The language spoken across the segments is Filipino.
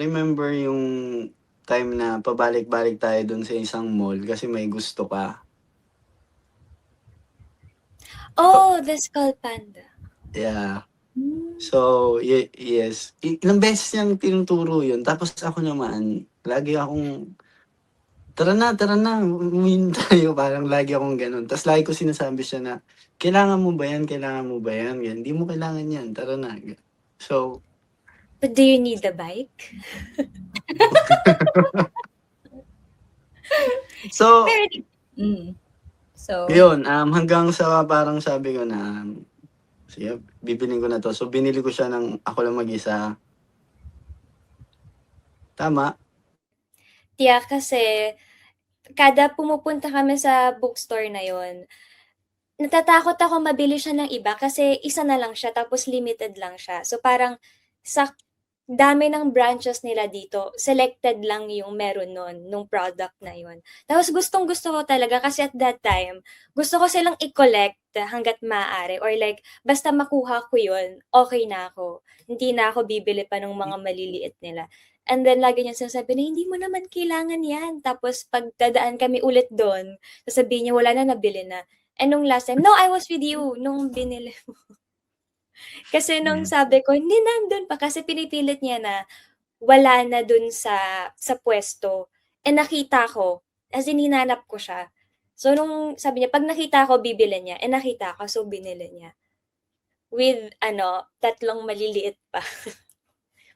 remember yung time na pabalik-balik tayo dun sa isang mall kasi may gusto ka? Oh, the Skull Panda. Yeah. Hmm. So, yes. Ilang beses niyang tinuturo yun tapos ako naman, lagi akong, tara na, umuwi tayo." Parang lagi akong gano'n. Ta's lagi ko sinasabi siya na, "Kailangan mo ba 'yan, kailangan mo ba 'yan?" Ganyan, "Hindi mo kailangan 'yan, tara na." So, But do you need the bike? so Pero So, yun, hanggang sa parang sabi ko na, "Sige, bibilhin ko na 'to." So, binili ko siya ng ako lang mag-isa. Tama? Yeah, kasi kada pumupunta kami sa bookstore na yun, natatakot ako mabili siya ng iba kasi isa na lang siya tapos limited lang siya. So parang sa dami ng branches nila dito, selected lang yung meron nun, nung product na yun. Tapos gustong-gusto ko talaga kasi at that time, gusto ko silang i-collect hangga't maaari or like basta makuha ko yun, okey na ako. Hindi na ako bibili pa nung mga maliliit nila. And then lagi niyang sinasabi na, "Hindi mo naman kailangan 'yan." Tapos 'pag dadaan kami ulit dun, sasabihin niya, "Wala na, nabili na." And nung last time, "No, I was with you nung binili mo." Kasi nung Yes. sabi ko, "Hindi, nandun pa." Kasi pinipilit niya na wala na dun sa puwesto, eh, nakita ko, as in hinanap ko siya. So nung sabi niya 'pag nakita ko bibili niya, eh, nakita ko so binili niya. With ano, 3 maliliit pa.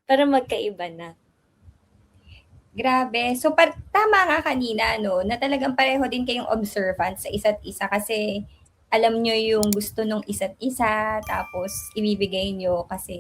Para magkaiba na. grabe. So, tama nga kanina, no, na talagang pareho din kayong observant sa isa't isa kasi alam nyo yung gusto nung isa't isa, tapos ibibigay nyo kasi